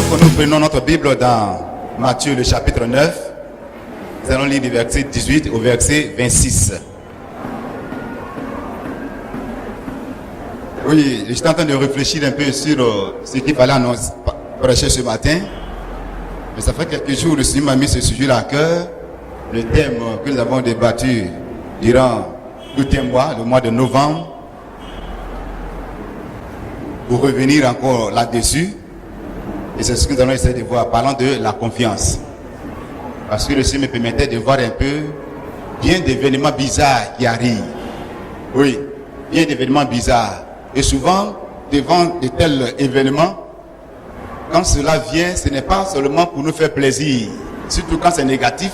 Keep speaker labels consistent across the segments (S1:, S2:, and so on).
S1: Donc nous prenons notre Bible dans Matthieu le chapitre 9. Nous allons lire du verset 18 au verset 26. Oui, j'étais en train de réfléchir un peu sur ce qu'il fallait prêcher ce matin. Mais ça fait quelques jours que le Seigneur m'a mis ce sujet-là à cœur. Le thème que nous avons débattu durant tout un mois, le mois de novembre. Pour revenir encore là-dessus. Et c'est ce que nous allons essayer de voir, parlant de la confiance. Parce que le Seigneur me permettait de voir un peu bien d'événements bizarres qui arrivent. Oui, bien d'événements bizarres. Et souvent, devant de tels événements, quand cela vient, ce n'est pas seulement pour nous faire plaisir, surtout quand c'est négatif,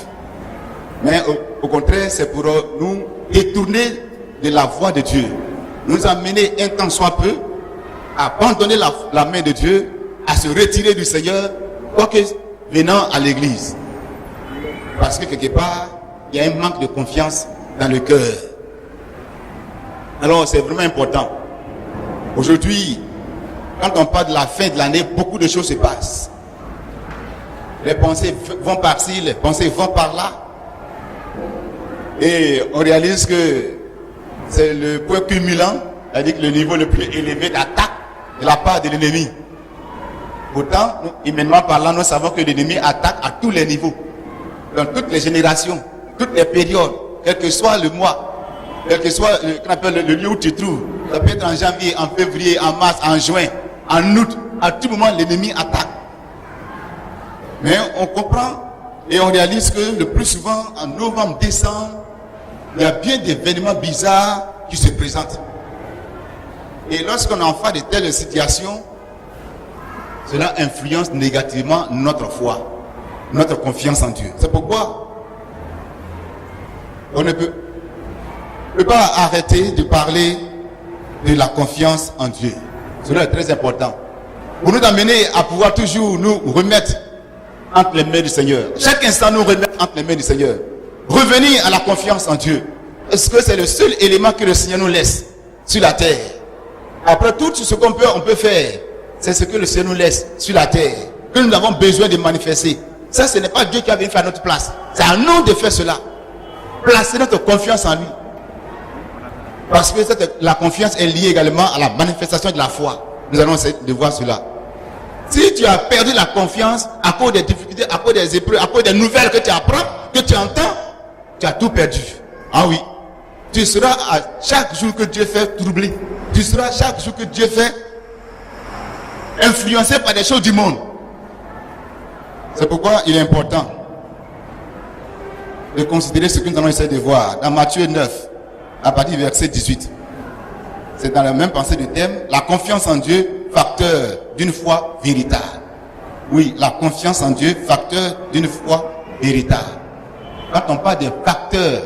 S1: mais au contraire, c'est pour nous détourner de la voie de Dieu. Nous amener un temps soit peu à abandonner la main de Dieu, à se retirer du Seigneur, quoique venant à l'église. Parce que quelque part, il y a un manque de confiance dans le cœur. Alors c'est vraiment important. Aujourd'hui, quand on parle de la fin de l'année, beaucoup de choses se passent. Les pensées vont par-ci, les pensées vont par-là. Et on réalise que c'est le point culminant, c'est-à-dire que le niveau le plus élevé d'attaque de la part de l'ennemi. Pourtant, humainement parlant, nous savons que l'ennemi attaque à tous les niveaux, dans toutes les générations, toutes les périodes, quel que soit le mois, quel que soit le lieu où tu te trouves. Ça peut être en janvier, en février, en mars, en juin, en août. À tout moment, l'ennemi attaque. Mais on comprend et on réalise que le plus souvent, en novembre, décembre, il y a bien d'événements bizarres qui se présentent. Et lorsqu'on est en face de telles situations, cela influence négativement notre foi, notre confiance en Dieu. C'est pourquoi on ne peut pas arrêter de parler de la confiance en Dieu. Cela est très important. Pour nous amener à pouvoir toujours nous remettre entre les mains du Seigneur. Chaque instant nous remettre entre les mains du Seigneur. Revenir à la confiance en Dieu. Est-ce que c'est le seul élément que le Seigneur nous laisse sur la terre? Après tout ce qu'on peut faire, c'est ce que le Seigneur nous laisse sur la terre, que nous avons besoin de manifester. Ça, ce n'est pas Dieu qui a venu faire notre place. C'est à nous de faire cela. Placer notre confiance en lui. Parce que la confiance est liée également à la manifestation de la foi. Nous allons essayer de voir cela. Si tu as perdu la confiance à cause des difficultés, à cause des épreuves, à cause des nouvelles que tu apprends, que tu entends, tu as tout perdu. Ah oui. Tu seras à chaque jour que Dieu fait troubler. Tu seras chaque jour que Dieu fait influencé par des choses du monde. C'est pourquoi il est important de considérer ce que nous allons essayer de voir dans Matthieu 9 à partir du verset 18. C'est dans la même pensée du thème, la confiance en Dieu, facteur d'une foi véritable. Oui, la confiance en Dieu, facteur d'une foi véritable. Quand on parle de facteur,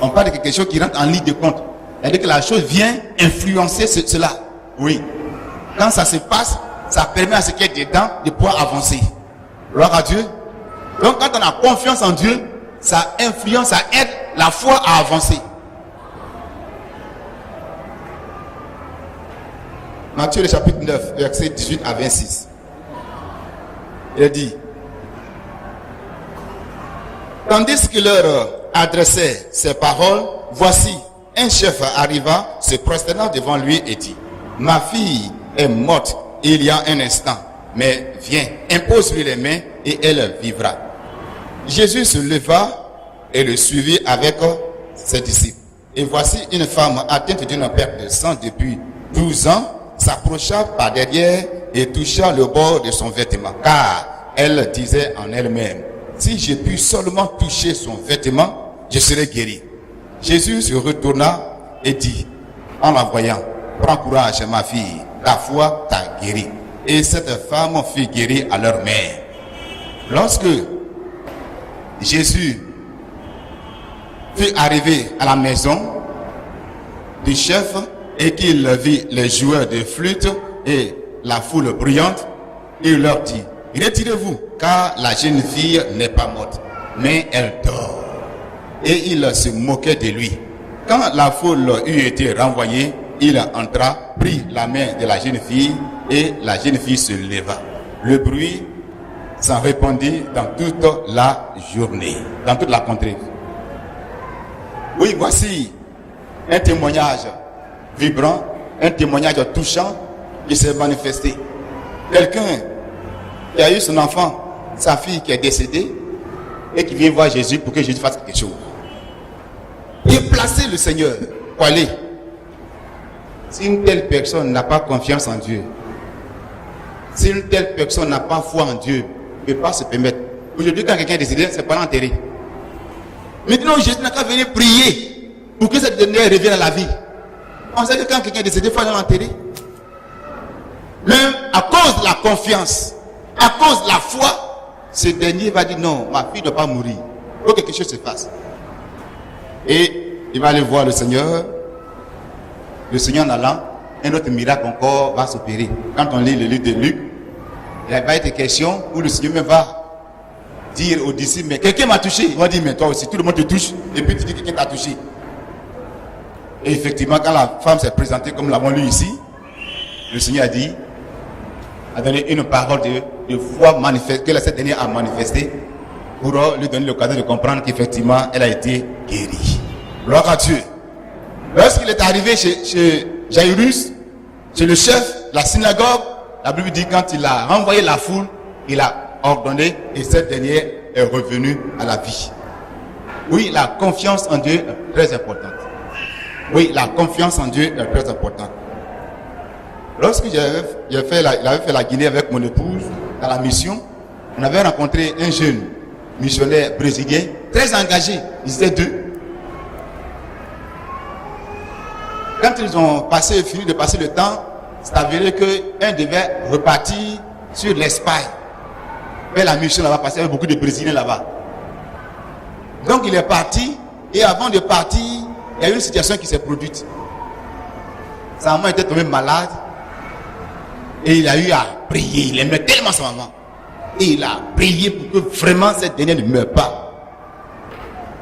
S1: on parle de quelque chose qui rentre en ligne de compte. C'est-à-dire que la chose vient influencer cela. Oui. Quand ça se passe, ça permet à ce qui est dedans de pouvoir avancer. Gloire à Dieu. Donc quand on a confiance en Dieu, ça influence, ça aide la foi à avancer. Matthieu le chapitre 9, verset 18 à 26. Il dit: tandis qu'il leur adressait ces paroles, voici, un chef arriva, se prosternant devant lui et dit: ma fille est morte il y a un instant, mais viens, impose-lui les mains et elle vivra. Jésus se leva et le suivit avec ses disciples. Et voici une femme atteinte d'une perte de sang depuis 12 ans s'approcha par derrière et toucha le bord de son vêtement, car elle disait en elle-même: si je puis seulement toucher son vêtement, je serai guéri. Jésus se retourna et dit en la voyant: prends courage, ma fille, ta foi t'a guéri. Et cette femme fut guérie à leur main. Lorsque Jésus fut arrivé à la maison du chef et qu'il vit les joueurs de flûte et la foule bruyante, il leur dit: retirez-vous, car la jeune fille n'est pas morte, mais elle dort. Et il se moquait de lui. Quand la foule eut été renvoyée, il entra, prit la main de la jeune fille et la jeune fille se leva. Le bruit s'en répandit dans toute la journée, dans toute la contrée. Oui, voici un témoignage vibrant, un témoignage touchant qui s'est manifesté. Quelqu'un qui a eu son enfant, sa fille qui est décédée, et qui vient voir Jésus pour que Jésus fasse quelque chose. Et placer le Seigneur pour aller. Si une telle personne n'a pas confiance en Dieu, si une telle personne n'a pas foi en Dieu, ne peut pas se permettre. Aujourd'hui, quand quelqu'un est décédé, c'est pas enterré. Maintenant, Jésus n'a qu'à venir prier pour que cette dernière revienne à la vie. On sait que quand quelqu'un est décédé, il faut l'enterrer. Même à cause de la confiance, à cause de la foi, ce dernier va dire non, ma fille ne doit pas mourir. Il faut que quelque chose se passe. Et il va aller voir le Seigneur. Le Seigneur en allant, un autre miracle encore va s'opérer. Quand on lit le livre de Luc, il va être question où le Seigneur même va dire aux disciples, mais quelqu'un m'a touché. Ils vont dire, mais toi aussi, tout le monde te touche. Et puis tu dis que quelqu'un t'a touché. Et effectivement, quand la femme s'est présentée comme l'avons lu ici, le Seigneur a donné une parole de foi manifeste, que cette dernière a manifesté pour lui donner l'occasion de comprendre qu'effectivement, elle a été guérie. Gloire à Dieu. Lorsqu'il est arrivé chez Jairus, chez le chef de la synagogue, la Bible dit quand il a renvoyé la foule, il a ordonné et cette dernière est revenue à la vie. Oui, la confiance en Dieu est très importante. Oui, la confiance en Dieu est très importante. Lorsque j'avais fait la Guinée avec mon épouse dans la mission, on avait rencontré un jeune missionnaire brésilien très engagé. Ils étaient deux. Quand ils ont fini de passer le temps, c'est avéré qu'un devait repartir sur l'Espagne. Mais la mission là-bas, parce qu'il y avait beaucoup de Brésiliens là-bas. Donc il est parti, et avant de partir, il y a eu une situation qui s'est produite. Sa maman était tombée malade, et il a eu à prier. Il aimait tellement sa maman. Et il a prié pour que vraiment cette dernière ne meure pas.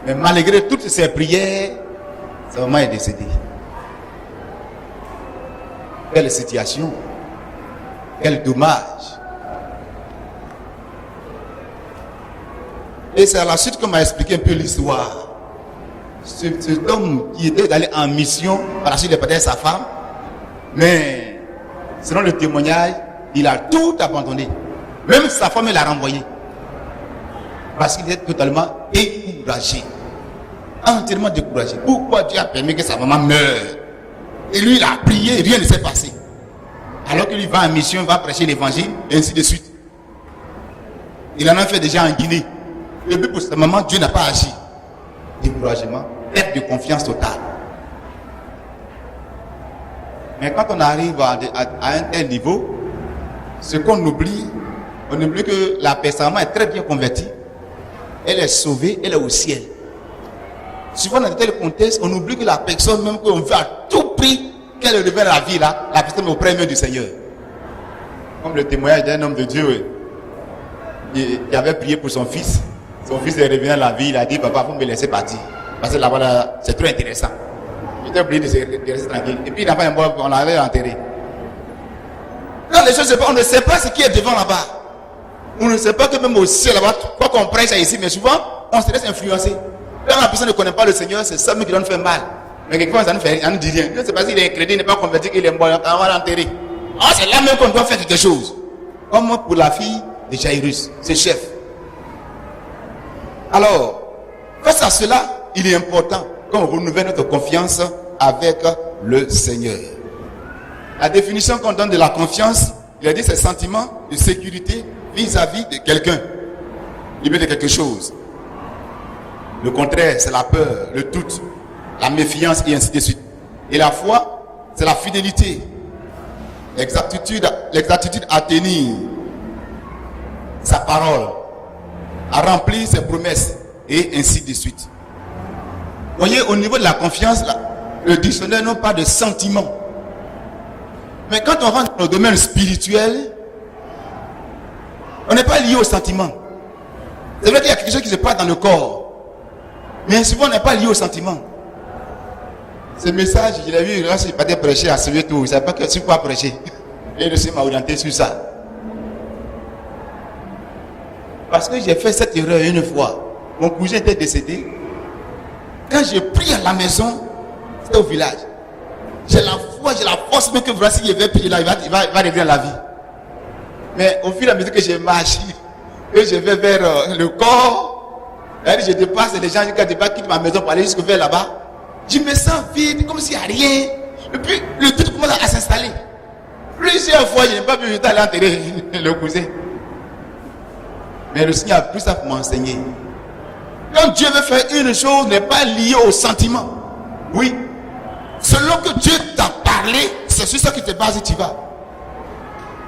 S1: Mais malgré toutes ces prières, sa maman est décédée. Quelle situation, quel dommage. Et c'est à la suite qu'on m'a expliqué un peu l'histoire. Cet homme qui était allé en mission, par la suite il est parti avec sa femme, mais selon le témoignage, il a tout abandonné. Même sa femme, il l'a renvoyé. Parce qu'il était totalement découragé. Entièrement découragé. Pourquoi Dieu a permis que sa maman meure? Et lui, il a prié et rien ne s'est passé. Alors qu'il va en mission, il va prêcher l'évangile, et ainsi de suite. Il en a fait déjà en Guinée. Et puis pour sa maman, Dieu n'a pas agi. Découragement, perte de confiance totale. Mais quand on arrive à un tel niveau, ce qu'on oublie, on oublie que la personne est très bien convertie. Elle est sauvée, elle est au ciel. Souvent dans de tels contextes, on oublie que la personne, même qu'on veut à tout prix qu'elle revienne à la vie, là, la personne est auprès même du Seigneur. Comme le témoignage d'un homme de Dieu qui avait prié pour son fils. Son fils est revenu à la vie, il a dit, papa, il faut me laisser partir. Parce que là-bas, là, c'est trop intéressant. J'étais obligé de rester tranquille. Et puis, l'enfant est mort, on l'avait enterré. Quand les choses se passent, on ne sait pas ce qui est devant là-bas. On ne sait pas que même au ciel là-bas, quoi qu'on prêche ici, mais souvent, on se laisse influencer. Quand la personne ne connaît pas le Seigneur, c'est ça qui doit nous faire mal. Mais quelquefois, ça ne dit rien. C'est parce qu'il est crédit, il n'est pas converti, qu'il est mort, on va l'enterrer. Ah, c'est là même qu'on doit faire quelque chose. Comme pour la fille de Jairus, c'est chef. Alors, face à cela, il est important qu'on renouvelle notre confiance avec le Seigneur. La définition qu'on donne de la confiance, il a dit c'est sentiment de sécurité vis-à-vis de quelqu'un, de quelque chose. Le contraire, c'est la peur, le doute, la méfiance et ainsi de suite. Et la foi, c'est la fidélité, l'exactitude à tenir sa parole, à remplir ses promesses et ainsi de suite. Vous voyez, au niveau de la confiance, là, le dictionnaire n'a pas de sentiment. Mais quand on rentre dans le domaine spirituel, on n'est pas lié au sentiment. C'est vrai qu'il y a quelque chose qui se passe dans le corps. Mais souvent, on n'est pas lié au sentiment. Ce message, je l'ai vu, là, je pas prêcher à celui tout. Il ne savait pas que sur quoi prêcher. Et le Seigneur m'a orienté sur ça. Parce que j'ai fait cette erreur une fois. Mon cousin était décédé. Quand j'ai prié à la maison, c'était au village. J'ai la foi, j'ai la force, même que vraiment s'il avait prié là, il va revenir à la vie. Mais au fur et à mesure que j'ai marché, que je vais vers le corps, je dépasse les gens, quand je quitte ma maison pour aller jusqu'au vers là-bas, je me sens vide, comme s'il n'y a rien. Et puis le truc commence à s'installer. Plusieurs fois, je n'ai pas pu aller enterrer le cousin. Mais le Seigneur a pris ça pour m'enseigner. Quand Dieu veut faire une chose, n'est pas lié au sentiment. Oui. Selon que Dieu t'a parlé, c'est sur ça que tu te bases et tu vas.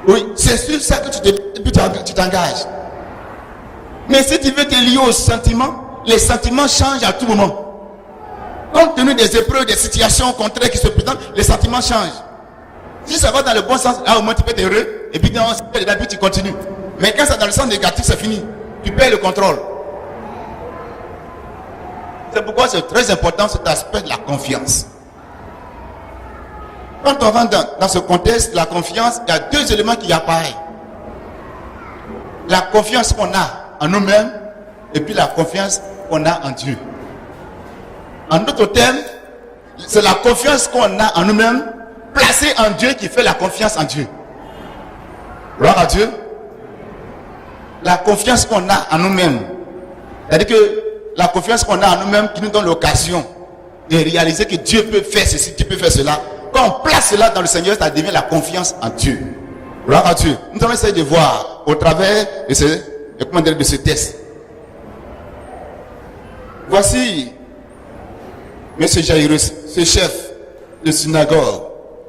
S1: Oui, c'est sur ça que tu t'engages. Mais si tu veux te lier au sentiment, les sentiments changent à tout moment. Compte tenu des épreuves, des situations contraires qui se présentent, les sentiments changent. Si ça va dans le bon sens, là au moins tu peux être heureux, et puis puis tu continues. Mais quand c'est dans le sens négatif, c'est fini. Tu perds le contrôle. C'est pourquoi c'est très important cet aspect de la confiance. Quand on rentre dans ce contexte, la confiance, il y a deux éléments qui apparaissent. La confiance qu'on a en nous-mêmes et puis la confiance qu'on a en Dieu. En d'autres termes, c'est la confiance qu'on a en nous-mêmes placée en Dieu qui fait la confiance en Dieu. Gloire à Dieu. La confiance qu'on a en nous-mêmes. C'est-à-dire que la confiance qu'on a en nous-mêmes qui nous donne l'occasion de réaliser que Dieu peut faire ceci, Dieu peut faire cela. Quand on place cela dans le Seigneur, ça devient la confiance en Dieu. Gloire à Dieu. Nous allons essayer de voir au travers de ce test. Voici M. Jairus, ce chef de synagogue,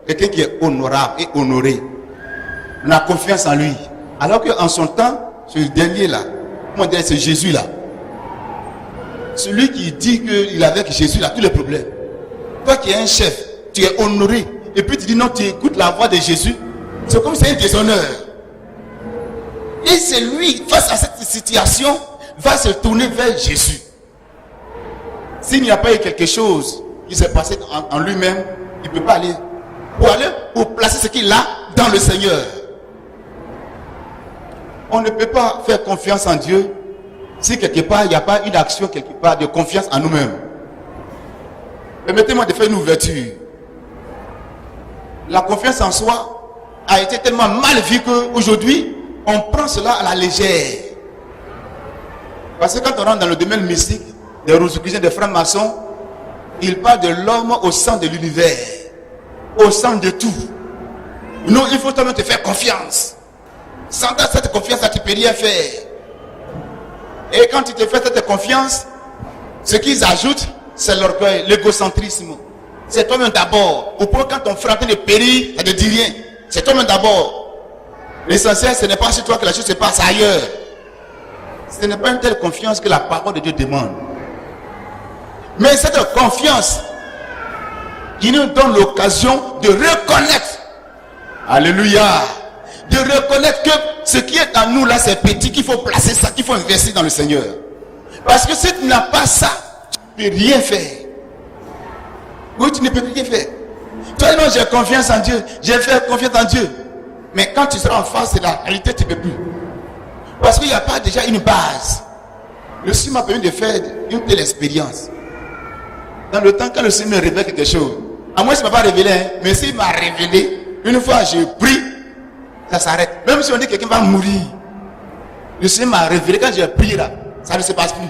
S1: quelqu'un qui est honorable et honoré. On a confiance en lui. Alors qu'en son temps, ce dernier là, comment dire, c'est Jésus là. Celui qui dit qu'il avait avec Jésus là tous les problèmes. Toi qui es un chef, tu es honoré, et puis tu dis non, tu écoutes la voix de Jésus, c'est comme si c'est un déshonneur. Et c'est lui, face à cette situation, va se tourner vers Jésus. S'il n'y a pas eu quelque chose qui s'est passé en lui-même, il ne peut pas aller pour placer ce qu'il a dans le Seigneur. On ne peut pas faire confiance en Dieu si quelque part il n'y a pas une action quelque part de confiance en nous-mêmes. Permettez-moi de faire une ouverture. La confiance en soi a été tellement mal vue qu'aujourd'hui, on prend cela à la légère. Parce que quand on rentre dans le domaine mystique, des Rosicruciens, des francs-maçons, ils parlent de l'homme au centre de l'univers, au centre de tout. Nous, il faut toi-même te faire confiance. Sans cette confiance, tu ne peux rien faire. Et quand tu te fais cette confiance, ce qu'ils ajoutent, c'est l'orgueil, l'égocentrisme. C'est toi-même d'abord. Ou pour quand ton frère est en train de périr, ça ne dit rien. C'est toi-même d'abord. L'essentiel, ce n'est pas sur toi que la chose se passe ailleurs. Ce n'est pas une telle confiance que la parole de Dieu demande. Mais cette confiance qui nous donne l'occasion de reconnaître, alléluia, de reconnaître que ce qui est en nous là, c'est petit, qu'il faut placer ça, qu'il faut investir dans le Seigneur. Parce que si tu n'as pas ça, tu ne peux rien faire. Oui, tu ne peux rien faire. Toi, non, j'ai confiance en Dieu, j'ai fait confiance en Dieu. Mais quand tu seras en face de la réalité, tu ne peux plus. Parce qu'il n'y a pas déjà une base. Le Seigneur m'a permis de faire une telle expérience. Dans le temps, quand le Seigneur me révèle quelque chose, à moi, il ne m'a pas révélé, hein, mais s'il m'a révélé, une fois j'ai pris, ça s'arrête. Même si on dit que quelqu'un va mourir, le Seigneur m'a révélé, quand j'ai prié là, ça ne se passe plus.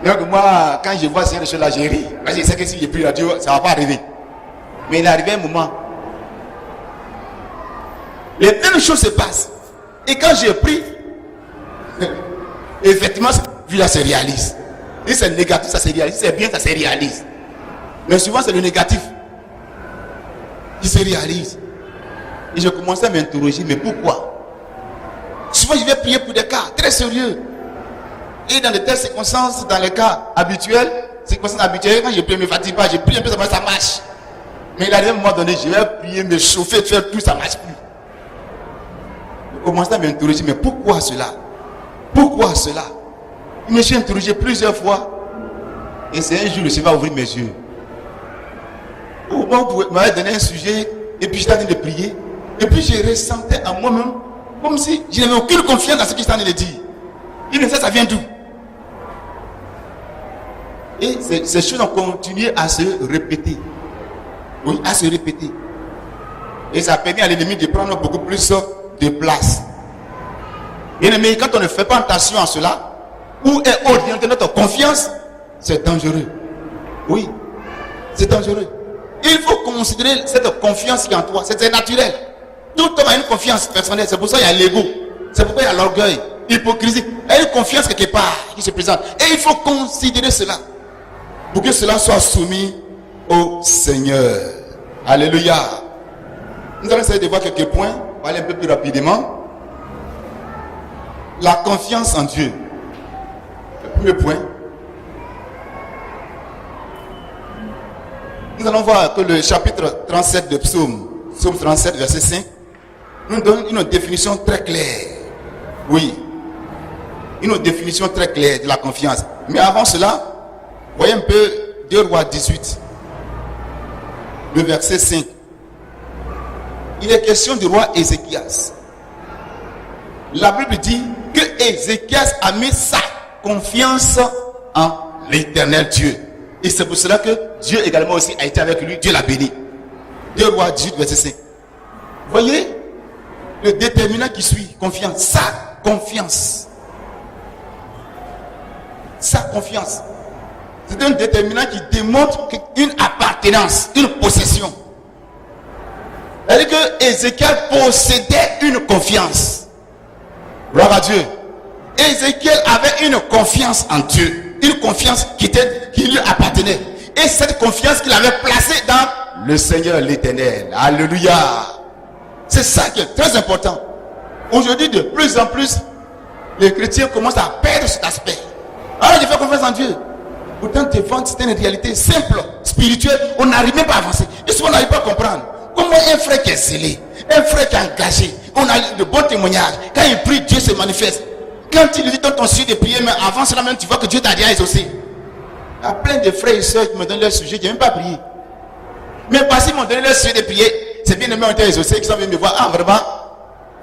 S1: Donc moi, quand je vois ces choses-là, j'ai ri. Parce que je sais que si j'ai prié là, Dieu, ça ne va pas arriver. Mais il est arrivé un moment. Les mêmes choses se passent. Et quand j'ai pris, effectivement, cette vie-là se réalise. Et c'est négatif, ça se réalise. C'est bien, ça se réalise. Mais souvent, c'est le négatif qui se réalise. Et je commençais à m'interroger, mais pourquoi? Souvent, je vais prier pour des cas très sérieux. Et dans de telles circonstances, dans les cas habituels, quand je prie, je ne me fatigue pas, je prie un peu, ça marche. Mais il arrive à un moment donné, je vais prier, me chauffer, faire tout, ça ne marche plus. Je commençais à m'interroger, mais pourquoi cela? Pourquoi cela? Je me suis interrogé plusieurs fois. Et c'est un jour, le Seigneur va ouvrir mes yeux. Au moment où il m'avait donné un sujet, et puis j'étais en train de prier. Et puis je ressentais en moi-même Comme si je n'avais aucune confiance dans ce qu'il est en train de dire. Il ne sait ça vient d'où. Et ces choses ont continué à se répéter. Oui, à se répéter. Et ça a permis à l'ennemi de prendre beaucoup plus de place. Bien-aimé, quand on ne fait pas attention à cela, où est orientée notre confiance, c'est dangereux. Oui, c'est dangereux. Il faut considérer cette confiance qui est en toi. C'est naturel. Tout homme a une confiance personnelle. C'est pour ça qu'il y a l'ego. C'est pourquoi il y a l'orgueil, l'hypocrisie. Il y a une confiance quelque part qui se présente. Et il faut considérer cela. Pour que cela soit soumis au Seigneur. Alléluia. Nous allons essayer de voir quelques points. On va aller un peu plus rapidement. La confiance en Dieu. Le premier point. Nous allons voir que le chapitre 37 de Psaume 37, verset 5, nous donne une définition très claire. Oui. Une définition très claire de la confiance. Mais avant cela, voyez un peu 2 Rois 18. Le verset 5. Il est question du roi Ézéchias. La Bible dit que Ézéchias a mis sa confiance en l'Éternel Dieu. Et c'est pour cela que Dieu également aussi a été avec lui. Dieu l'a béni. 2 Rois 18, verset 5. Voyez le déterminant qui suit. Confiance. Sa confiance. Sa confiance. C'est un déterminant qui démontre une appartenance, une possession. C'est-à-dire que Ézéchiel possédait une confiance. Gloire à Dieu. Ézéchiel avait une confiance en Dieu. Une confiance qui lui appartenait. Et cette confiance qu'il avait placée dans le Seigneur l'Éternel. Alléluia. C'est ça qui est très important. Aujourd'hui, de plus en plus, les chrétiens commencent à perdre cet aspect. Alors, je fais confiance en Dieu. Pourtant, devant, c'est une réalité simple, spirituelle. On n'arrive même pas à avancer. Et souvent, on n'arrive pas à comprendre. Comment un frère qui est scellé, un frère qui est engagé, on a de bons témoignages. Quand il prie, Dieu se manifeste. Quand il dit dans ton sujet de prier, mais avant cela même, tu vois que Dieu t'a déjà exaucé. Il y a plein de frères et sœurs qui me donnent leur sujet, qui n'ont même pas prié. Mais parce qu'ils m'ont donné leur sujet de prier, c'est bien aimé, ont été exaucés, qui sont venus me voir. Ah, vraiment,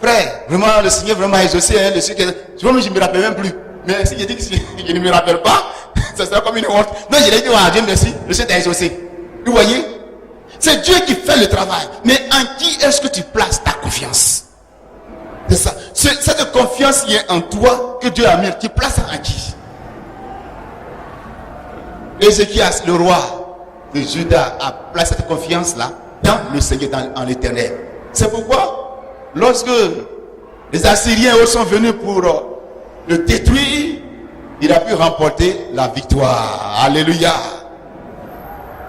S1: frère, vraiment, le Seigneur vraiment exaucé. Hein, le Seigneur, je ne me rappelle même plus. Mais si je dis que je ne me rappelle pas, ça sera comme une honte. Non, je l'ai dit à Dieu, merci, le Seigneur t'a exaucé. Vous voyez? C'est Dieu qui fait le travail. Mais en qui est-ce que tu places ta confiance? C'est ça. Cette confiance qui est en toi, que Dieu a mis, tu places en qui? Ézéchias, le roi de Juda, a placé cette confiance-là dans le Seigneur, en l'Éternel. C'est pourquoi, lorsque les Assyriens sont venus pour le détruire, il a pu remporter la victoire. Alléluia.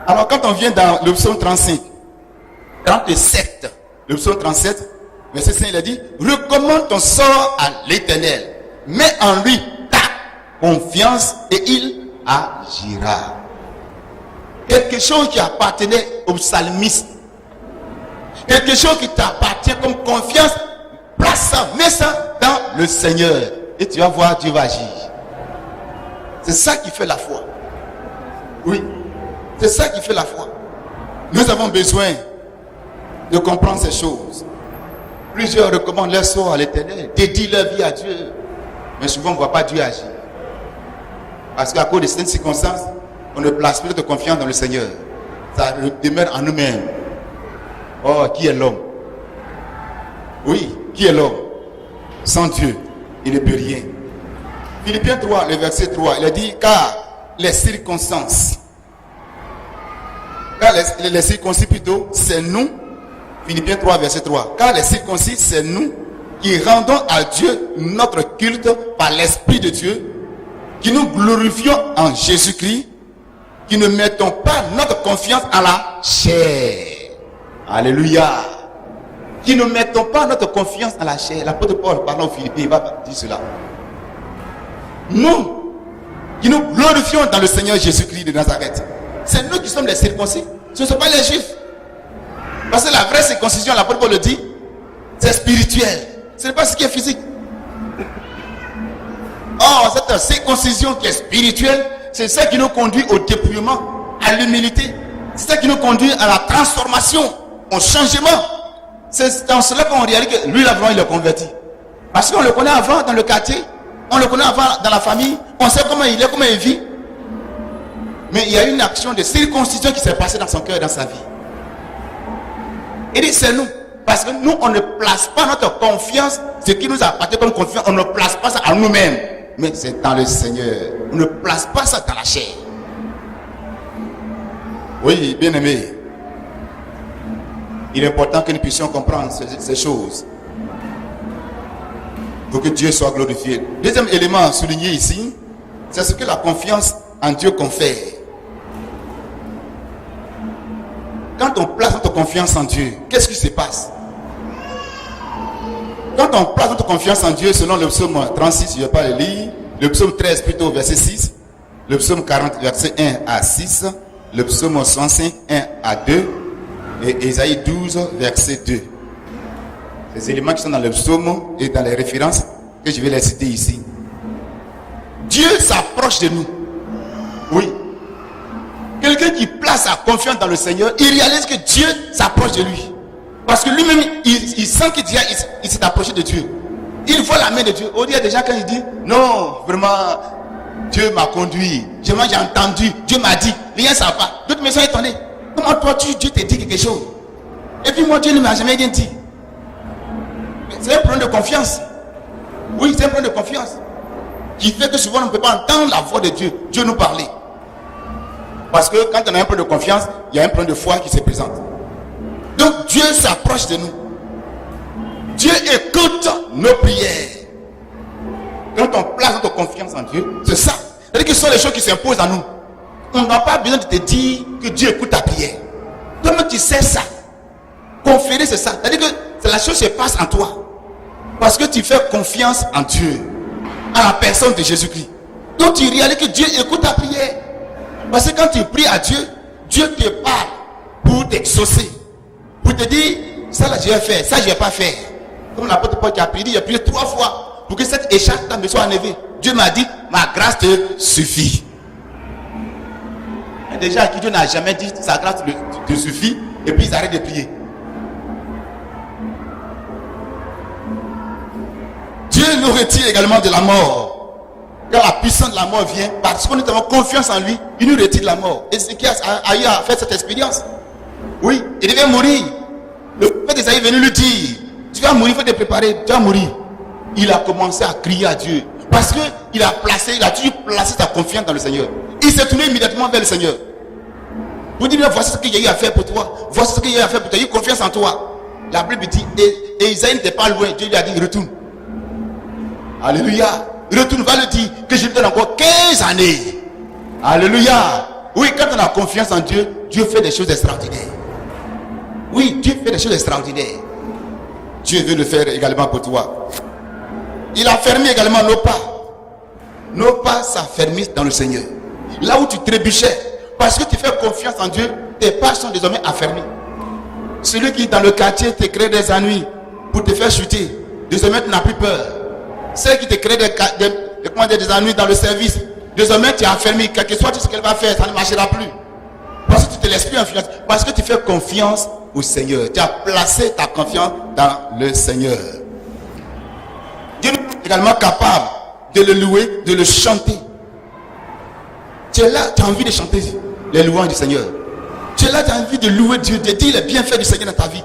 S1: Alors quand on vient dans le psaume 37, le psaume 37, verset 5, il a dit, recommande ton sort à l'Éternel, mets en lui ta confiance et il agira. Quelque chose qui appartenait au psalmiste, quelque chose qui t'appartient comme confiance, place ça, mets ça dans le Seigneur et tu vas voir, Dieu va agir. C'est ça qui fait la foi. Oui. C'est ça qui fait la foi. Nous avons besoin de comprendre ces choses. Plusieurs recommandent leur sort à l'Éternel, dédient leur vie à Dieu. Mais souvent, on ne voit pas Dieu agir. Parce qu'à cause de certaines circonstances, on ne place plus de confiance dans le Seigneur. Ça demeure en nous-mêmes. Oh, qui est l'homme? Oui, qui est l'homme? Sans Dieu, il ne peut rien. Philippiens 3, le verset 3, il a dit, car les circonstances, car les circoncis plutôt, c'est nous, Philippiens 3, verset 3, car les circoncis, c'est nous qui rendons à Dieu notre culte par l'Esprit de Dieu, qui nous glorifions en Jésus-Christ, qui ne mettons pas notre confiance à la chair. Alléluia. Qui ne mettons pas notre confiance à la chair. L'apôtre Paul, parlant aux Philippiens, il va dire cela. Nous, qui nous glorifions dans le Seigneur Jésus-Christ de Nazareth, c'est nous qui sommes les circoncis. Ce ne sont pas les juifs. Parce que la vraie circoncision, l'apôtre Paul le dit, c'est spirituel. Ce n'est pas ce qui est physique. Or, cette circoncision qui est spirituelle, c'est ça qui nous conduit au dépouillement, à l'humilité. C'est ça qui nous conduit à la transformation, au changement. C'est dans cela qu'on réalise que lui, là, vraiment, il est converti. Parce qu'on le connaît avant dans le quartier, on le connaît avant dans la famille, on sait comment il est, comment il vit. Mais il y a une action de circoncision qui s'est passée dans son cœur et dans sa vie. Il dit c'est nous. Parce que nous, on ne place pas notre confiance, ce qui nous appartient comme confiance, on ne place pas ça à nous-mêmes. Mais c'est dans le Seigneur. On ne place pas ça dans la chair. Oui, bien aimé. Il est important que nous puissions comprendre ces choses. Pour que Dieu soit glorifié. Deuxième élément souligné ici, c'est ce que la confiance en Dieu confère. Quand on place notre confiance en Dieu, qu'est-ce qui se passe? Quand on place notre confiance en Dieu, selon le psaume 36, je ne vais pas le lire, le psaume 13 plutôt, verset 6, le psaume 40, verset 1 à 6, le psaume 65, 1 à 2, et Ésaïe 12, verset 2. Les éléments qui sont dans le psaume et dans les références, que je vais les citer ici. Dieu s'approche de nous. Oui. Quelqu'un qui place sa confiance dans le Seigneur, il réalise que Dieu s'approche de lui. Parce que lui-même, il sent qu'il s'est approché de Dieu. Il voit la main de Dieu. On dit déjà quand il dit, non, vraiment, Dieu m'a conduit. J'ai entendu, Dieu m'a dit, rien ça va. D'autres me sont étonnés. Comment toi, Dieu t'a dit quelque chose? Et puis moi, Dieu ne m'a jamais rien dit. C'est un problème de confiance. Oui, c'est un problème de confiance. Qui fait que souvent on ne peut pas entendre la voix de Dieu. Dieu nous parler. Parce que quand on a un peu de confiance, il y a un problème de foi qui se présente. Donc Dieu s'approche de nous. Dieu écoute nos prières. Quand on place notre confiance en Dieu, c'est ça. C'est-à-dire que ce sont les choses qui s'imposent à nous. On n'a pas besoin de te dire que Dieu écoute ta prière. Toi-même tu sais ça. Conférer c'est ça. C'est-à-dire que la chose se passe en toi. Parce que tu fais confiance en Dieu. À la personne de Jésus-Christ. Donc tu réalises que Dieu écoute ta prière. Parce que quand tu pries à Dieu, Dieu te parle pour t'exaucer. Pour te dire, ça là je vais faire, ça je ne vais pas faire. Comme l'apôtre Paul qui a prié, il a prié 3 fois pour que cette écharpe me soit enlevée. Dieu m'a dit, ma grâce te suffit. Et déjà, qui Dieu n'a jamais dit, sa grâce te suffit, et puis ils arrêtent de prier. Dieu nous retire également de la mort. Quand la puissance de la mort vient, parce que nous avons confiance en lui, il nous retire de la mort. Et c'est qui a eu à faire cette expérience. Oui, il devait mourir. Le prophète Isaïe est venu lui dire, tu vas mourir, il faut te préparer, tu vas mourir. Il a commencé à crier à Dieu. Parce qu'il a toujours placé sa confiance dans le Seigneur. Il s'est tourné immédiatement vers le Seigneur. Pour dire, voici ce qu'il y a eu à faire pour toi. Voici ce qu'il y a eu à faire pour toi. Il a eu confiance en toi. La Bible dit, et Isaïe n'était pas loin. Dieu lui a dit, retourne. Alléluia. Retourne, va le dire que je lui donne encore 15 années. Alléluia. Oui, quand on a confiance en Dieu, Dieu fait des choses extraordinaires. Oui, Dieu fait des choses extraordinaires. Dieu veut le faire également pour toi. Il a fermé également nos pas. Nos pas s'affermissent dans le Seigneur. Là où tu trébuchais, parce que tu fais confiance en Dieu, tes pas sont désormais affermis. Celui qui dans le quartier te crée des ennuis pour te faire chuter, désormais tu n'as plus peur. Celle qui te crée des ennuis dans le service, désormais tu es affermi. Quel que soit ce qu'elle va faire, ça ne marchera plus. Parce que tu te laisses plus influencer. Parce que tu fais confiance au Seigneur. Tu as placé ta confiance dans le Seigneur. Dieu est également capable de le louer, de le chanter. Tu es là, tu as envie de chanter les louanges du Seigneur. Tu es là, tu as envie de louer Dieu, de dire les bienfaits du Seigneur dans ta vie.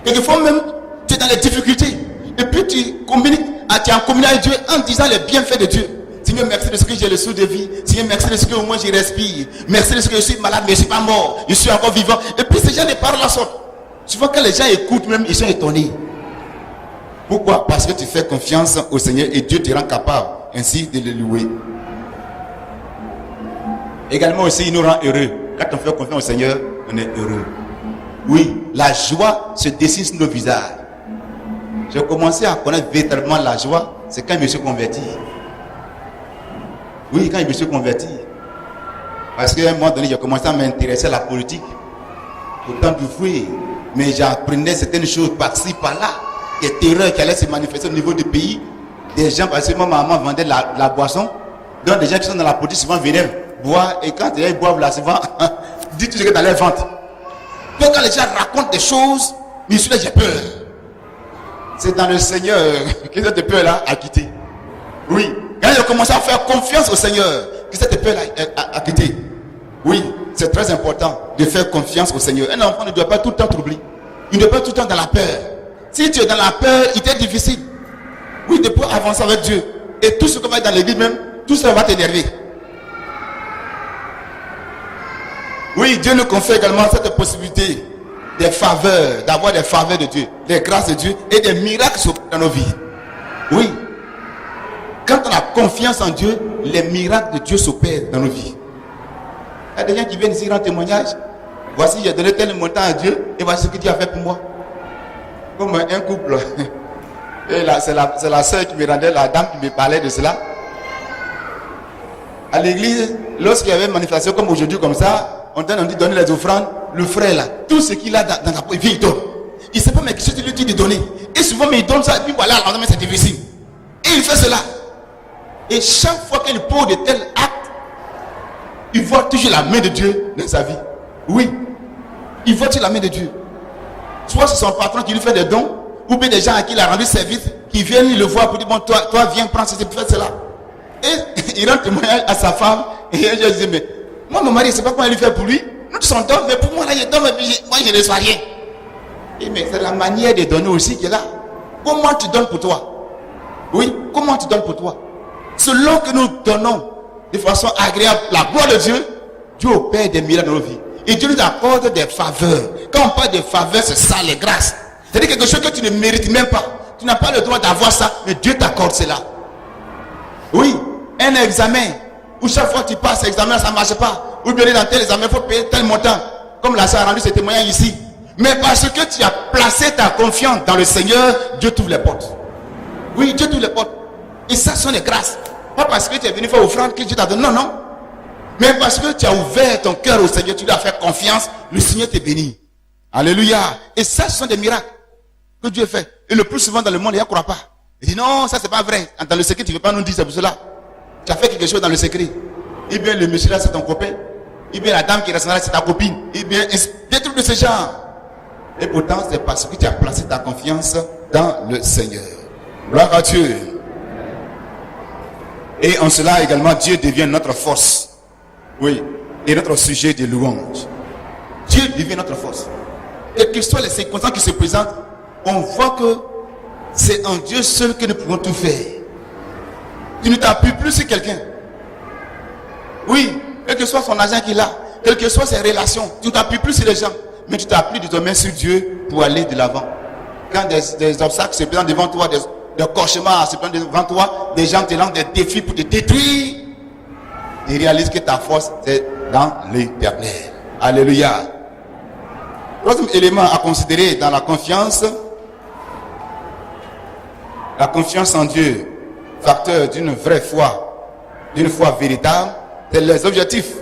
S1: Et des fois même, tu es dans les difficultés. Et puis tu es en communion avec Dieu en disant les bienfaits de Dieu. Seigneur, merci de ce que j'ai le souffle de vie. Seigneur, merci de ce que au moins je respire. Merci de ce que je suis malade, mais je ne suis pas mort. Je suis encore vivant. Et puis ces gens les paroles la sorte. Souvent quand les gens écoutent même, ils sont étonnés. Pourquoi? Parce que tu fais confiance au Seigneur et Dieu te rend capable ainsi de le louer. Également aussi, il nous rend heureux. Quand on fait confiance au Seigneur, on est heureux. Oui, la joie se dessine sur nos visages. J'ai commencé à connaître véritablement la joie, c'est quand je me suis converti. Oui, quand je me suis converti. Parce qu'à un moment donné, j'ai commencé à m'intéresser à la politique. Autant de fruits. Mais j'apprenais certaines choses par-ci, par-là. Des terreurs qui allaient se manifester au niveau du pays. Des gens, parce que ma maman vendait la boisson. Donc des gens qui sont dans la politique souvent venaient boire. Et quand ils boivent là, souvent, dis tout ce que tu allais vendre. Donc quand les gens racontent des choses, mais celui-là j'ai peur. C'est dans le Seigneur que cette peur-là a quitté. Oui. Quand il a commencé à faire confiance au Seigneur, que cette peur-là a quitté. Oui, c'est très important de faire confiance au Seigneur. Un enfant ne doit pas tout le temps troubler. Il ne doit pas tout le temps dans la peur. Si tu es dans la peur, il t'est difficile. Oui, de pouvoir avancer avec Dieu. Et tout ce qu'on va dans l'église même, tout ça va t'énerver. Oui, Dieu nous confie également cette possibilité des faveurs, d'avoir des faveurs de Dieu, des grâces de Dieu et des miracles dans nos vies. Oui. Quand on a confiance en Dieu, les miracles de Dieu s'opèrent dans nos vies. Il y a des gens qui viennent ici rendre témoignage. Voici, j'ai donné tel montant à Dieu et voici ce que Dieu a fait pour moi. Comme un couple. Et là, c'est la soeur qui me rendait, la dame qui me parlait de cela. À l'église, lorsqu'il y avait une manifestation comme aujourd'hui, comme ça, on dit donner les offrandes. Le frère là, tout ce qu'il a dans la poche, il donne. Il ne sait pas, mais qu'est-ce que tu lui dis de donner. Et souvent, mais il donne ça, et puis voilà, le lendemain, c'est difficile. Et il fait cela. Et chaque fois qu'il pose de tels actes, il voit toujours la main de Dieu dans sa vie. Oui, il voit toujours la main de Dieu. Soit c'est son patron qui lui fait des dons, ou bien des gens à qui il a rendu service, qui viennent le voir pour dire, bon, toi viens prendre ceci, pour faire cela. Et il rend témoignage à sa femme, et elle lui dit, mais moi, mon mari, je ne sais pas comment il lui fait pour lui. Nous sommes dons, mais pour moi, là, il donne, mais moi, je ne reçois rien. Et mais c'est la manière de donner aussi qui est là. Comment tu donnes pour toi? Oui, comment tu donnes pour toi? Selon que nous donnons de façon agréable la gloire de Dieu, Dieu opère des miracles dans nos vies. Et Dieu nous accorde des faveurs. Quand on parle de faveurs, c'est ça, les grâces. C'est-à-dire quelque chose que tu ne mérites même pas. Tu n'as pas le droit d'avoir ça, mais Dieu t'accorde cela. Oui, un examen, où chaque fois que tu passes l'examen, ça ne marche pas. Ou bien dans tel examen, il faut payer tel montant. Comme la sœur a rendu ses témoignages ici. Mais parce que tu as placé ta confiance dans le Seigneur, Dieu t'ouvre les portes. Oui, Dieu t'ouvre les portes. Et ça sont les grâces. Pas parce que tu es venu faire offrande que Dieu t'a donné. Non, non. Mais parce que tu as ouvert ton cœur au Seigneur, tu lui as fait confiance, le Seigneur te bénit. Alléluia. Et ça, ce sont des miracles que Dieu fait. Et le plus souvent dans le monde, il ne croit pas. Il dit non, ça c'est pas vrai. Dans le secret, tu ne veux pas nous dire, c'est pour cela. Tu as fait quelque chose dans le secret. Et bien le monsieur là, c'est ton copain. Et bien la dame qui reste là, c'est ta copine. Et bien des trucs de ce genre. Et pourtant, c'est parce que tu as placé ta confiance dans le Seigneur. Gloire à Dieu. Et en cela également, Dieu devient notre force. Oui. Et notre sujet de louange. Dieu devient notre force. Et que ce soit les circonstances qui se présentent, on voit que c'est en Dieu seul que nous pouvons tout faire. Tu ne t'appuies plus sur quelqu'un. Oui. Quel que soit son argent qu'il a, quelles que soient ses relations, tu ne t'appuies plus sur les gens, mais tu t'appuies désormais sur Dieu pour aller de l'avant. Quand des obstacles se présentent devant toi, des cauchemars se présentent devant toi, des gens te lancent des défis pour te détruire, et réalise que ta force est dans l'Éternel. Alléluia. Troisième élément à considérer dans la confiance en Dieu, facteur d'une vraie foi, d'une foi véritable, c'est les objectifs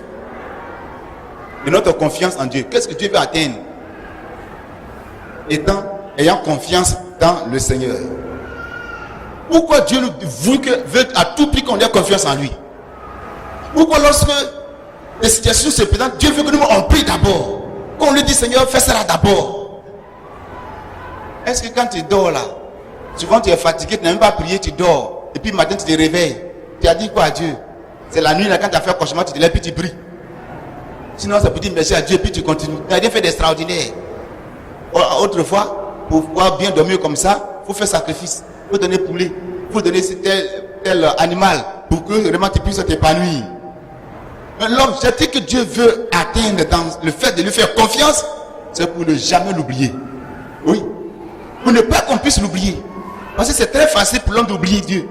S1: de notre confiance en Dieu. Qu'est-ce que Dieu veut atteindre? Ayant confiance dans le Seigneur. Pourquoi Dieu veut à tout prix qu'on ait confiance en lui? Pourquoi lorsque les situations se présentent, Dieu veut que nous on prie d'abord? Qu'on lui dit Seigneur, fais cela d'abord. Est-ce que quand tu dors là, souvent tu es fatigué, tu n'as même pas prié, tu dors, et puis le matin tu te réveilles, tu as dit quoi à Dieu? C'est la nuit là, quand tu as fait un cauchemar, tu te lèves puis tu pries. Sinon, ça peut dire merci à Dieu puis tu continues. Tu n'as rien fait d'extraordinaire. Autrefois, pour pouvoir bien dormir comme ça, il faut faire sacrifice. Il faut donner poulet. Il faut donner tel animal pour que vraiment tu puisses t'épanouir. Mais l'objectif que Dieu veut atteindre dans le fait de lui faire confiance, c'est pour ne jamais l'oublier. Oui. Pour ne pas qu'on puisse l'oublier. Parce que c'est très facile pour l'homme d'oublier Dieu.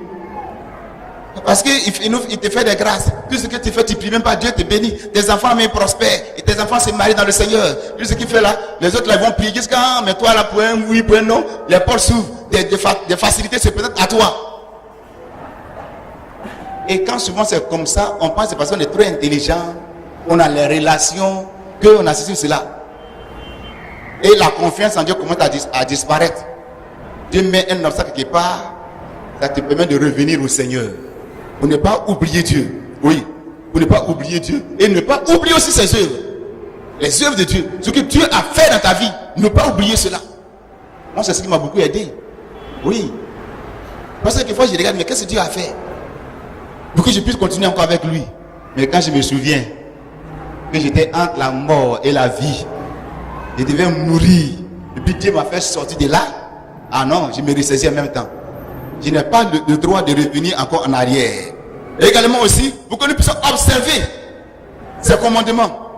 S1: Parce qu'il te fait des grâces. Tout ce que tu fais, tu ne pries même pas. Dieu te bénit. Tes enfants même prospèrent. Et tes enfants se marient dans le Seigneur. Tout ce qu'il fait là, les autres là, ils vont prier jusqu'à mais toi là, pour un oui, pour un non, les portes s'ouvrent. Des facilités se présentent à toi. Et quand souvent c'est comme ça, on pense que c'est parce qu'on est trop intelligent. On a les relations, qu'on a ceci ou cela. Et la confiance en Dieu commence à disparaître. Dieu met un obstacle quelque part. Ça te permet de revenir au Seigneur. Pour ne pas oublier Dieu. Oui. Pour ne pas oublier Dieu. Et ne pas oublier aussi ses œuvres. Les œuvres de Dieu. Ce que Dieu a fait dans ta vie. Ne pas oublier cela. Moi, c'est ce qui m'a beaucoup aidé. Oui. Parce que quelquefois je regarde, mais qu'est-ce que Dieu a fait pour que je puisse continuer encore avec lui? Mais quand je me souviens que j'étais entre la mort et la vie, je devais me nourrir, et puis Dieu m'a fait sortir de là. Ah non, je me ressaisis en même temps. Je n'ai pas le droit de revenir encore en arrière. Et également aussi, pour que nous puissions observer ces commandements.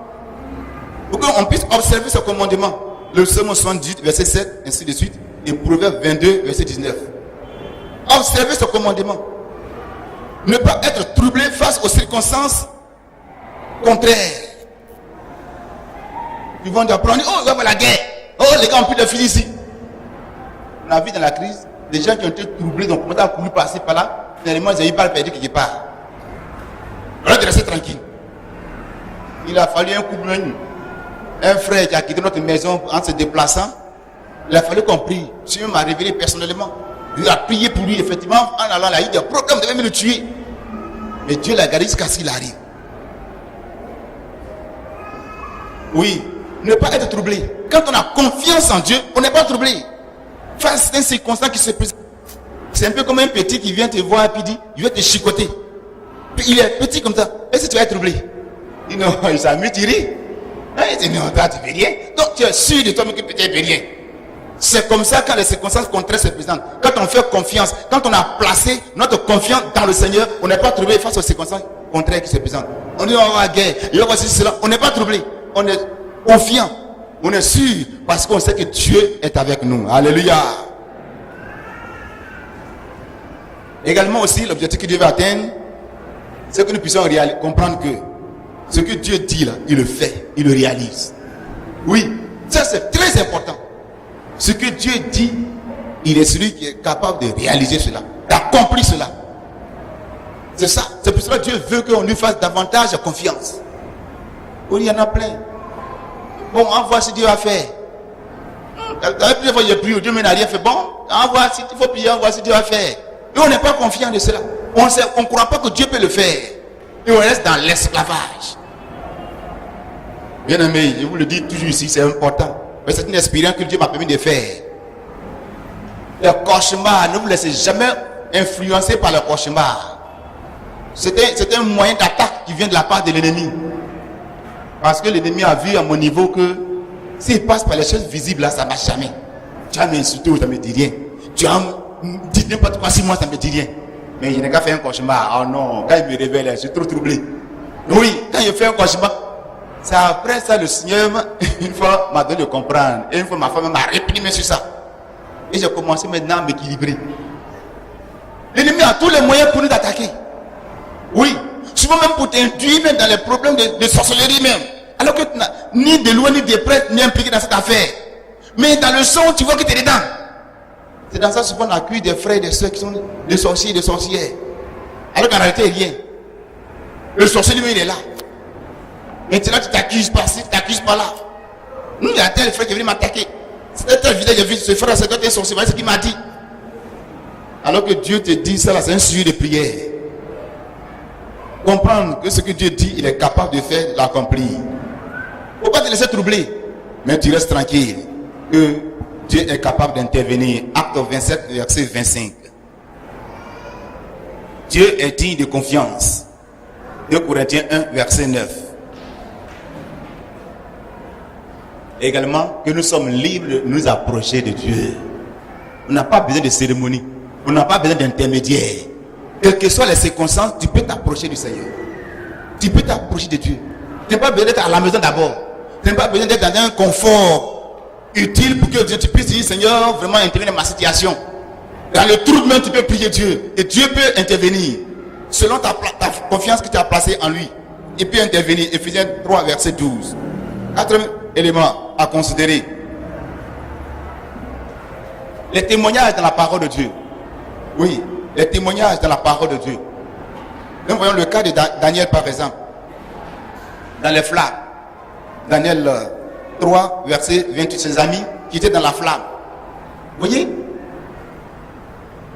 S1: Pour qu'on puisse observer ces commandements. Le Psaume 78, verset 7, ainsi de suite. Et Proverbe 22, verset 19. Observer ce commandement. Ne pas être troublé face aux circonstances contraires. Ils vont apprendre, oh, il va y avoir la guerre. Oh, les gars ont plus de fil ici. On a vu dans la crise, des gens qui ont été troublés, donc commencé à courir par-ci, par-là. Finalement, ils n'ont pas perdu quelque part. On a de rester tranquille. Il a fallu un couple, un frère qui a quitté notre maison en se déplaçant. Il a fallu qu'on prie. Le Seigneur m'a révélé personnellement. Il a prié pour lui, effectivement. En allant là, il dit, programme devait me le tuer. Mais Dieu l'a gardé jusqu'à ce qu'il arrive. Oui, ne pas être troublé. Quand on a confiance en Dieu, on n'est pas troublé. Face à un circonstance qui se présente. C'est un peu comme un petit qui vient te voir et puis dit, il veut te chicoter. Puis il est petit comme ça. Est-ce que tu vas être troublé? Il dit non, il s'amuse, il rit. Il dit non, toi tu ne fais rien. Donc tu es sûr de toi-même que tu ne fais rien. C'est comme ça quand les circonstances contraires se présentent. Quand on fait confiance, quand on a placé notre confiance dans le Seigneur, on n'est pas troublé face aux circonstances contraires qui se présentent. On dit on va avoir la guerre, il va avoir cela. On n'est pas troublé. On est confiant. On est sûr parce qu'on sait que Dieu est avec nous. Alléluia. Également aussi, l'objectif que Dieu veut atteindre, c'est que nous puissions comprendre que ce que Dieu dit là, il le fait, il le réalise. Oui, ça c'est très important. Ce que Dieu dit, il est celui qui est capable de réaliser cela, d'accomplir cela. C'est ça. C'est pour cela que Dieu veut qu'on lui fasse davantage confiance. Oui, il y en a plein. Bon, envoie ce que Dieu a fait. Plusieurs fois, j'ai prié, Dieu n'a rien fait. Bon, envoie si il faut prier, envoie ce que Dieu a fait. Et on n'est pas confiant de cela. On ne croit pas que Dieu peut le faire. Et on reste dans l'esclavage. Bien aimé, je vous le dis toujours ici, c'est important. Mais c'est une expérience que Dieu m'a permis de faire. Le cauchemar, ne vous laissez jamais influencer par le cauchemar. C'est un moyen d'attaque qui vient de la part de l'ennemi. Parce que l'ennemi a vu à mon niveau que s'il passe par les choses visibles là, ça ne marche jamais. Tu as m'insulté ou ça ne me dit rien. Tu as dit n'importe quoi, si moi ça ne me dit rien. Mais je n'ai qu'à faire un cauchemar. Oh non, quand il me révèle, je suis trop troublé. Oui, quand je fais un cauchemar, c'est après ça le Seigneur, une fois, m'a donné de comprendre. Et une fois, ma femme m'a réprimé sur ça. Et j'ai commencé maintenant à m'équilibrer. L'ennemi a tous les moyens pour nous attaquer. Oui, souvent même pour t'induire même dans les problèmes de sorcellerie même. Alors que tu n'as ni de loin ni de près ni impliqué dans cette affaire. Mais dans le son, tu vois que tu es dedans. C'est dans ça souvent on accuse des frères et des soeurs qui sont des sorciers et des sorcières. Alors qu'en réalité, rien. Le sorcier lui, il est là. Maintenant, tu t'accuses par-ci, tu t'accuses par-là. Il y a tel frère qui est venu m'attaquer. C'était tel vidéo, j'ai vu ce frère, c'est un sorcier, voilà ce qu'il m'a dit. Alors que Dieu te dit ça, c'est un sujet de prière. Comprendre que ce que Dieu dit, il est capable de faire, l'accomplir. Il ne faut pas te laisser troubler. Mais tu restes tranquille. Que Dieu est capable d'intervenir. Acte 27, verset 25. Dieu est digne de confiance. 2 Corinthiens 1, verset 9. Également, que nous sommes libres de nous approcher de Dieu. On n'a pas besoin de cérémonie. On n'a pas besoin d'intermédiaire. Quelles que soient les circonstances, tu peux t'approcher du Seigneur. Tu peux t'approcher de Dieu. Tu n'as pas besoin d'être à la maison d'abord. Tu n'as pas besoin d'être dans un confort utile pour que Dieu, tu puisses dire, Seigneur, vraiment intervenir dans ma situation. Dans le trouble même, tu peux prier Dieu. Et Dieu peut intervenir. Selon ta confiance que tu as placée en lui. Il peut intervenir. Ephésiens 3, verset 12. 4 éléments à considérer. Les témoignages dans la parole de Dieu. Oui, les témoignages dans la parole de Dieu. Nous voyons le cas de Daniel par exemple. Dans les flammes. Daniel 3, verset 28, ses amis qui étaient dans la flamme. Vous voyez?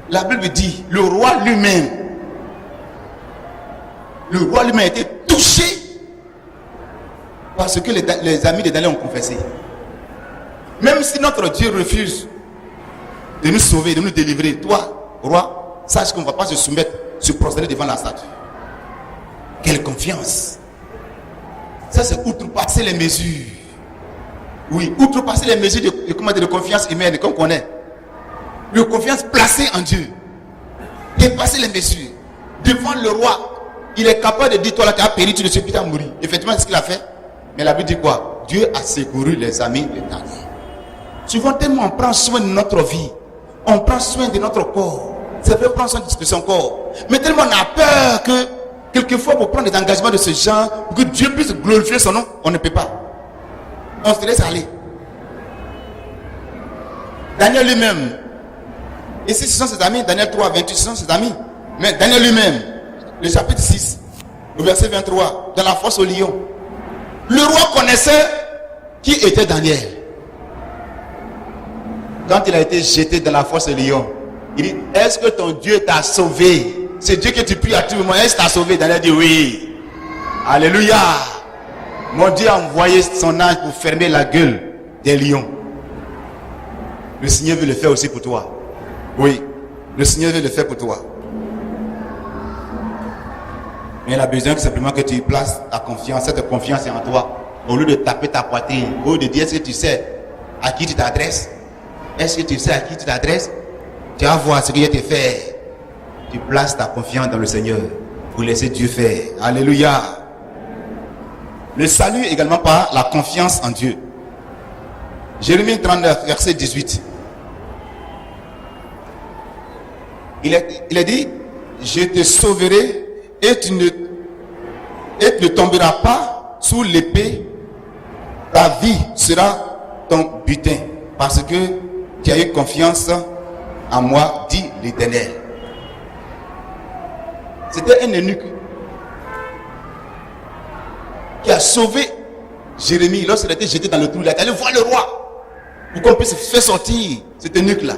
S1: La Bible dit, le roi lui-même a été touché parce que les amis de Daniel ont confessé. Même si notre Dieu refuse de nous sauver, de nous délivrer. Toi, roi, sache qu'on ne va pas se soumettre, se prosterner devant la statue. Quelle confiance! Ça, c'est outrepasser les mesures. Oui, outrepasser les mesures de confiance humaine qu'on connaît. De confiance placée en Dieu. Dépasser les mesures. Devant le roi, il est capable de dire, toi là, tu as péri, tu ne sais plus, tu as mouru. Effectivement, c'est ce qu'il a fait. Mais la Bible dit quoi? Dieu a secouru les amis de Daniel. Souvent, tellement on prend soin de notre vie, on prend soin de notre corps. C'est vrai, prendre soin de son corps. Mais tellement on a peur que, quelquefois, pour prendre des engagements de ce genre, pour que Dieu puisse glorifier son nom, on ne peut pas. On se laisse aller. Daniel lui-même, ici ce sont ses amis, Daniel 3, 28, ce sont ses amis. Mais Daniel lui-même, le chapitre 6, le verset 23, dans la fosse au lion, le roi connaissait qui était Daniel. Quand il a été jeté dans la fosse au lion, il dit, est-ce que ton Dieu t'a sauvé? C'est Dieu que tu pries à tout moment, est-ce qu'il t'a sauvé? Daniel dit oui. Alléluia. Mon Dieu a envoyé son ange pour fermer la gueule des lions. Le Seigneur veut le faire aussi pour toi. Oui, le Seigneur veut le faire pour toi. Mais il a besoin simplement que tu places ta confiance, cette confiance est en toi. Au lieu de taper ta poitrine, au lieu de dire, est-ce que tu sais à qui tu t'adresses? Est-ce que tu sais à qui tu t'adresses? Tu vas voir ce qu'il a te fait. Tu places ta confiance dans le Seigneur pour laisser Dieu faire. Alléluia. Le salut également par la confiance en Dieu. Jérémie 39, verset 18. Il a dit, je te sauverai et tu ne tomberas pas sous l'épée. Ta vie sera ton butin parce que tu as eu confiance en moi, dit l'Éternel. C'était un eunuque qui a sauvé Jérémie lorsqu'il a été jeté dans le trou. Il est allé voir le roi pour qu'on puisse faire sortir cet eunuque-là.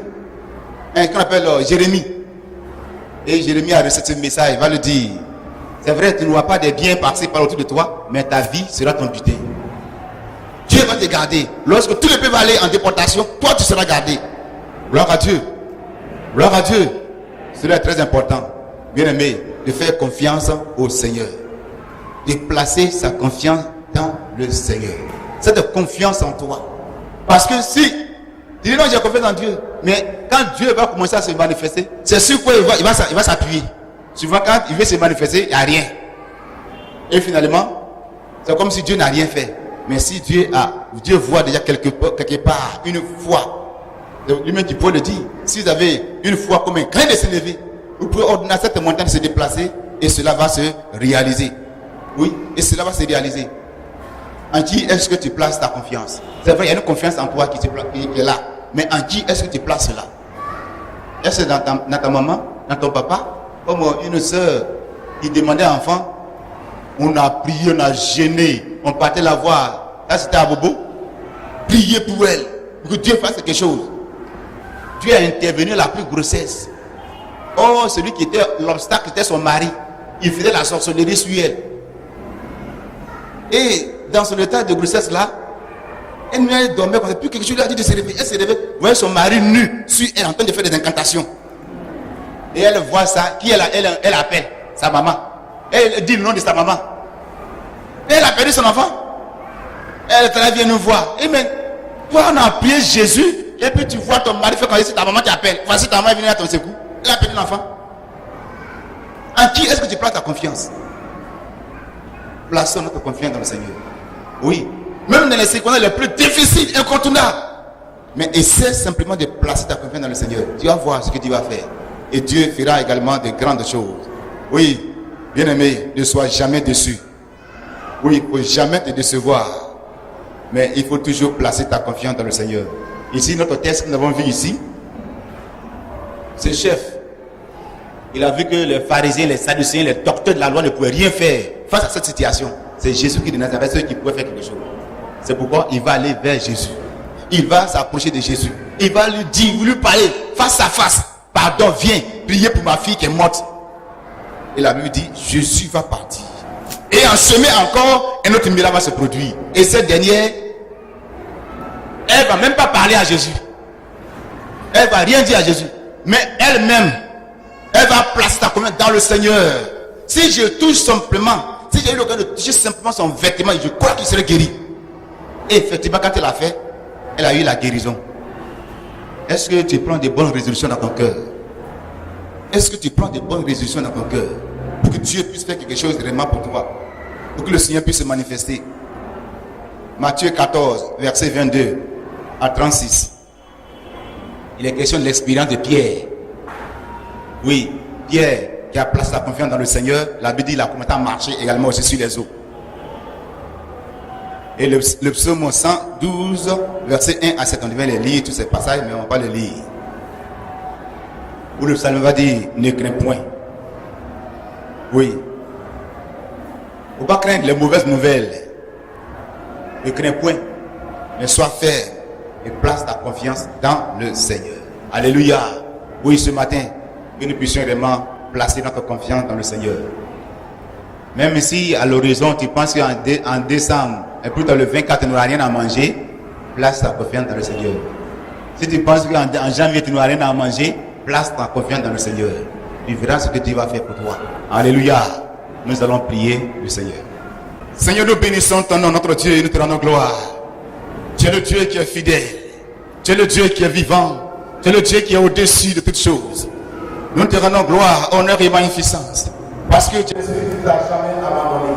S1: Qu'on appelle Jérémie. Et Jérémie a reçu ce message. Il va le dire. C'est vrai, tu n'auras pas des biens passés par autour de toi, mais ta vie sera ton butin. Dieu va te garder. Lorsque tous les peuples vont aller en déportation, toi tu seras gardé. Gloire à Dieu. Gloire à Dieu. Cela est très important. Bien aimé, de faire confiance au Seigneur. De placer sa confiance dans le Seigneur. Cette confiance en toi. Parce que si tu dis non, j'ai confiance en Dieu, mais quand Dieu va commencer à se manifester, c'est sur quoi il va s'appuyer. Souvent quand il veut se manifester, il n'y a rien. Et finalement, c'est comme si Dieu n'a rien fait. Mais si Dieu voit déjà quelque part une foi, lui-même tu peux le dire, si vous avez une foi comme un grain de s'élever, vous pouvez ordonner à cette montagne de se déplacer et cela va se réaliser. Oui, et cela va se réaliser. En qui est-ce que tu places ta confiance? C'est vrai, il y a une confiance en toi qui est là. Mais en qui est-ce que tu places cela? Est-ce que dans ta maman, dans ton papa? Comme une soeur qui demandait un enfant, on a prié, on a gêné, on partait la voir. Là c'était à Bobo. Prier pour elle, pour que Dieu fasse quelque chose. Dieu a intervenu à la plus grossesse. Oh, celui qui était l'obstacle était son mari. Il faisait la sorcellerie sur elle. Et dans son état de grossesse là, elle dormait comme ça. Puis quelque chose lui a dit de se réveiller. Elle s'est réveillée. Vous voyez son mari nu sur elle en train de faire des incantations. Et elle voit ça. Qui elle appelle? Sa maman. Elle dit le nom de sa maman. Et elle a perdu son enfant. Elle vient nous voir. Et mais toi on a prié Jésus. Et puis tu vois ton mari faire comme si ta maman t'appelle. Voici ta maman est venue à ton secours. Elle a perdu l'enfant. En qui est-ce que tu places ta confiance? Plaçons notre confiance dans le Seigneur. Oui. Même dans les circonstances les plus difficiles, incontournables. Mais essaie simplement de placer ta confiance dans le Seigneur. Tu vas voir ce que tu vas faire. Et Dieu fera également de grandes choses. Oui. Bien aimé, ne sois jamais déçu. Oui, il ne faut jamais te décevoir. Mais il faut toujours placer ta confiance dans le Seigneur. Ici, notre texte que nous avons vu ici, ce chef, il a vu que les pharisiens, les sadducéens, les docteurs de la loi ne pouvaient rien faire face à cette situation. C'est Jésus qui de Nazareth, ceux qui pouvaient faire quelque chose. C'est pourquoi il va aller vers Jésus. Il va s'approcher de Jésus. Il va lui dire, lui parler face à face. Pardon, viens, priez pour ma fille qui est morte. Et la Bible dit, Jésus va partir. Et en chemin encore, un autre miracle va se produire. Et cette dernière, elle ne va même pas parler à Jésus. Elle ne va rien dire à Jésus. Mais elle-même, elle va placer ta confiance dans le Seigneur. Si je touche simplement, si j'ai eu l'occasion de toucher simplement son vêtement, je crois qu'il serait guéri. Et effectivement, quand elle a fait, elle a eu la guérison. Est-ce que tu prends des bonnes résolutions dans ton cœur? Est-ce que tu prends des bonnes résolutions dans ton cœur pour que Dieu puisse faire quelque chose vraiment pour toi, pour que le Seigneur puisse se manifester? Matthieu 14, verset 22 à 36. Il est question de l'expérience de Pierre. Oui, Pierre qui a placé la confiance dans le Seigneur, la Bible dit qu'il a commencé à marcher également aussi sur les eaux. Et le psaume 112, verset 1 à 7, on devait les lire, tous ces passages, mais on ne va pas les lire. Où le psalme va dire, ne crains point. Oui. Il ne faut pas craindre les mauvaises nouvelles. Ne crains point, mais sois ferme et place ta confiance dans le Seigneur. Alléluia. Oui, ce matin, que nous puissions vraiment placer notre confiance dans le Seigneur. Même si à l'horizon, tu penses qu'en décembre, et plutôt le 24, tu n'auras rien à manger, place ta confiance dans le Seigneur. Si tu penses qu'en janvier, tu n'auras rien à manger, place ta confiance dans le Seigneur. Tu verras ce que Dieu va faire pour toi. Alléluia. Nous allons prier le Seigneur. Seigneur, nous bénissons ton nom, notre Dieu, et nous te rendons gloire. Tu es le Dieu qui est fidèle. Tu es le Dieu qui est vivant. Tu es le Dieu qui est au-dessus de toutes choses. Nous te rendons gloire, honneur et magnificence. Parce que tu es celui qui ne t'a jamais abandonné.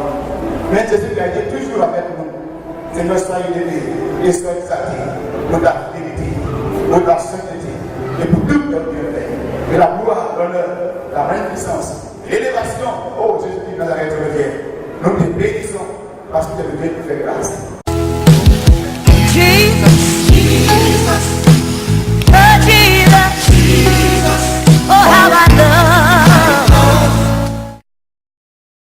S1: Mais Jésus qui a été toujours avec nous. Seigneur, sois élevé et sois exalté pour ta fidélité, pour ta sainteté et pour tout ton bienfait. Et la gloire, l'honneur, la magnificence, l'élévation. Oh Jésus qui nous a réveillés. Nous te bénissons parce que tu es le Dieu qui fait grâce.